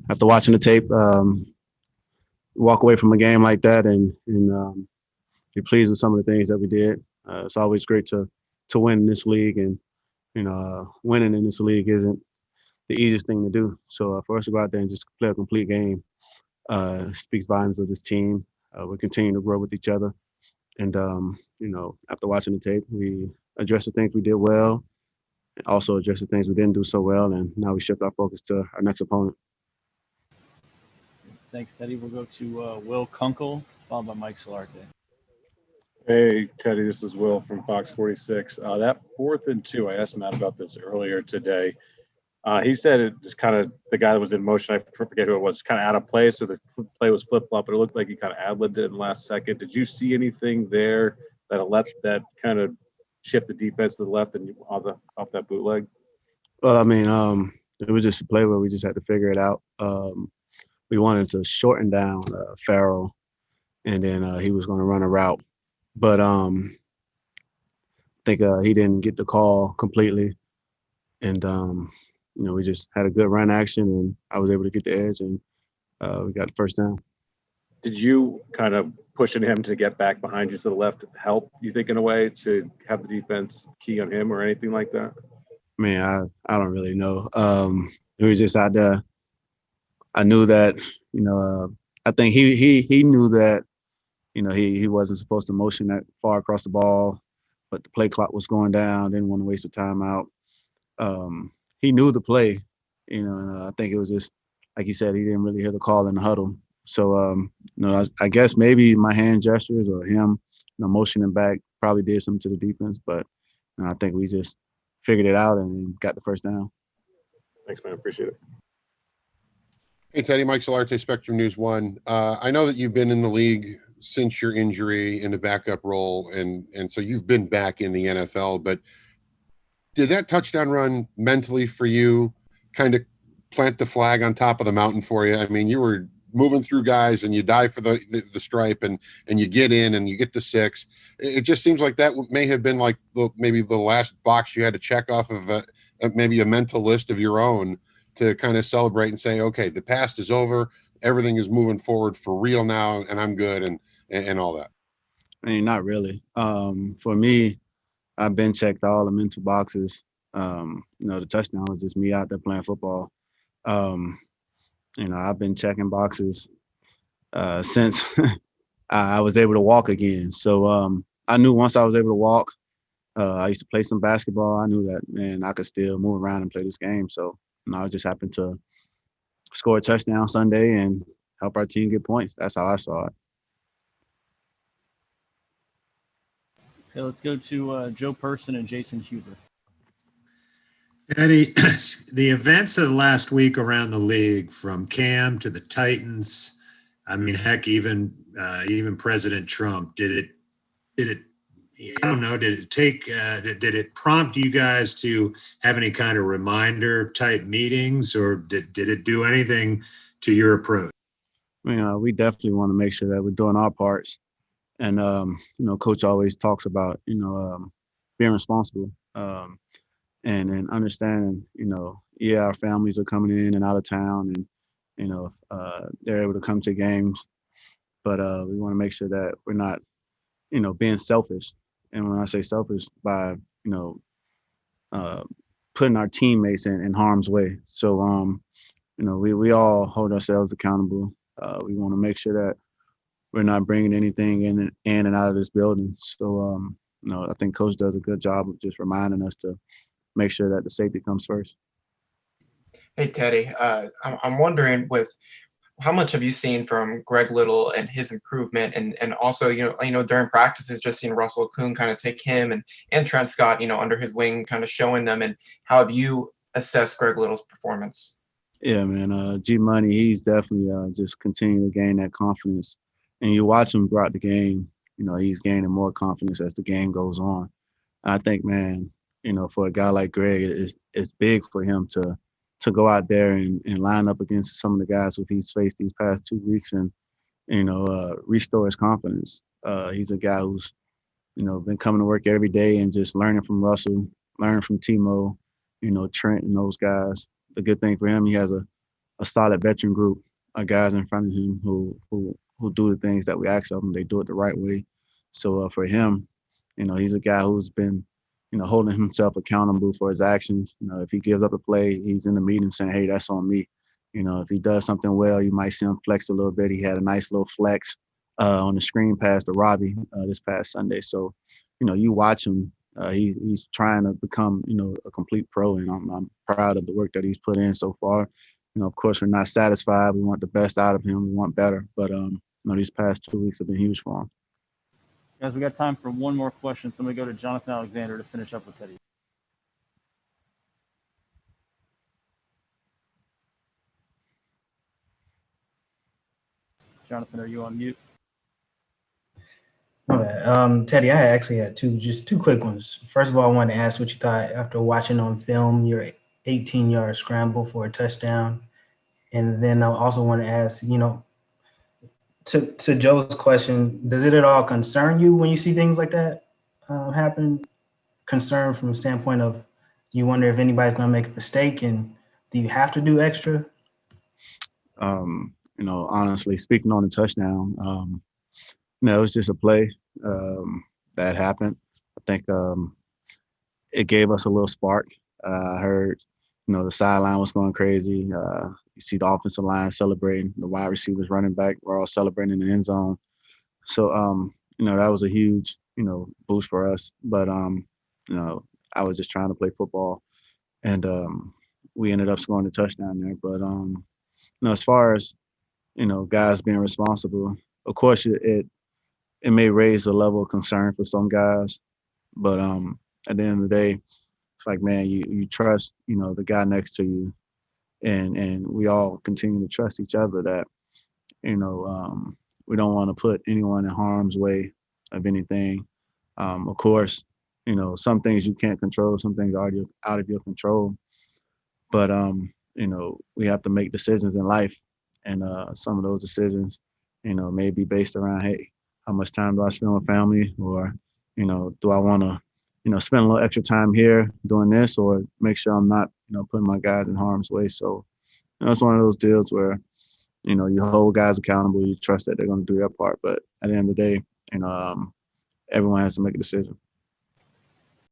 after watching the tape, walk away from a game like that and be pleased with some of the things that we did. It's always great to win in this league, and winning in this league isn't the easiest thing to do. So for us to go out there and just play a complete game speaks volumes of this team. We continue to grow with each other, and after watching the tape, we addressed the things we did well, and also addressed the things we didn't do so well, and now we shift our focus to our next opponent. Thanks, Teddy. We'll go to Will Kunkel, followed by Mike Solarte. Hey, Teddy, this is Will from Fox 46. That 4th and 2, I asked Matt about this earlier today. He said it just kind of the guy that was in motion, I forget who it was, kind of out of place, so the play was flip-flop, but it looked like he kind of ad-libbed it in the last second. Did you see anything there that kind of shift the defense to the left and off that bootleg? Well, I mean, it was just a play where we just had to figure it out. We wanted to shorten down Farrell, and then he was going to run a route. But I think he didn't get the call completely. And, we just had a good run action, and I was able to get the edge, and we got the first down. Did you kind of pushing him to get back behind you to the left help, you think, in a way, to have the defense key on him or anything like that? I mean, I don't really know. It was just out there. I knew that, I think he knew that, he wasn't supposed to motion that far across the ball, but the play clock was going down. Didn't want to waste a timeout. He knew the play, and I think it was just, like he said, he didn't really hear the call in the huddle. So, I guess maybe my hand gestures or him, motioning back probably did something to the defense. But I think we just figured it out and got the first down. Thanks, man. Appreciate it. Hey, Teddy, Mike Solarte, Spectrum News 1. I know that you've been in the league since your injury in the backup role, and so you've been back in the NFL. But did that touchdown run mentally for you kind of plant the flag on top of the mountain for you? I mean, you were moving through guys and you dive for the stripe and you get in and you get the 6. It just seems like that may have been like maybe the last box you had to check off of maybe a mental list of your own to kind of celebrate and say, okay, the past is over. Everything is moving forward for real now, and I'm good and all that. I mean, not really. For me, I've been checked all the mental boxes. The touchdown was just me out there playing football. I've been checking boxes since I was able to walk again. So I knew once I was able to walk, I used to play some basketball. I knew that, man, I could still move around and play this game. So I just happened to score a touchdown Sunday and help our team get points. That's how I saw it. Okay, let's go to Joe Person and Jason Huber. Eddie, the events of last week around the league, from Cam to the Titans, I mean, heck, even President Trump, did it I don't know, did it prompt you guys to have any kind of reminder type meetings, or did it do anything to your approach? I mean, we definitely want to make sure that we're doing our parts. And, Coach always talks about, being responsible and understanding, our families are coming in and out of town and, they're able to come to games. But we want to make sure that we're not, being selfish. And when I say selfish, by, putting our teammates in harm's way. So, we all hold ourselves accountable. We want to make sure that we're not bringing anything in and out of this building. So, I think Coach does a good job of just reminding us to make sure that the safety comes first. Hey, Teddy, I'm wondering, with how much have you seen from Greg Little and his improvement, and also, during practices, just seeing Russell Okung kind of take him and Trent Scott, under his wing, kind of showing them, and how have you assessed Greg Little's performance? Yeah, man, G Money, he's definitely just continuing to gain that confidence. And you watch him throughout the game, he's gaining more confidence as the game goes on. And I think, man, for a guy like Greg, it's big for him to go out there and line up against some of the guys who he's faced these past 2 weeks and, restore his confidence. He's a guy who's, been coming to work every day and just learning from Russell, learning from Timo, Trent and those guys. The good thing for him, he has a a solid veteran group of guys in front of him who do the things that we ask of them. They do it the right way. So for him, he's a guy who's been, holding himself accountable for his actions. If he gives up a play, he's in the meeting saying, "Hey, that's on me." If he does something well, you might see him flex a little bit. He had a nice little flex on the screen pass to Robbie this past Sunday. So, you watch him. He's trying to become, a complete pro, and I'm proud of the work that he's put in so far. Of course, we're not satisfied. We want the best out of him. We want better. But, these past 2 weeks have been huge for him. Guys, we got time for one more question. So I'm going to go to Jonathan Alexander to finish up with Teddy. Jonathan, are you on mute? Okay. Teddy, I actually had two quick ones. First of all, I wanted to ask what you thought after watching on film your 18-yard scramble for a touchdown. And then I also want to ask, to Joe's question, does it at all concern you when you see things like that happen? Concern from a standpoint of you wonder if anybody's going to make a mistake, and do you have to do extra? Honestly, speaking on the touchdown, it was just a play that happened. I think it gave us a little spark. I heard, the sideline was going crazy. You see the offensive line celebrating, the wide receivers running back, we're all celebrating in the end zone. So, that was a huge, boost for us. But, I was just trying to play football, and we ended up scoring the touchdown there. But, as far as, guys being responsible, of course, it may raise a level of concern for some guys. But at the end of the day, it's like, man, you trust, the guy next to you. And we all continue to trust each other that, we don't want to put anyone in harm's way of anything. Of course, some things you can't control, some things are out of your control. But, we have to make decisions in life. And some of those decisions, may be based around, hey, how much time do I spend with family? Or, do I want to, spend a little extra time here doing this, or make sure I'm not, putting my guys in harm's way. So, it's one of those deals where, you hold guys accountable, you trust that they're going to do their part. But at the end of the day, everyone has to make a decision.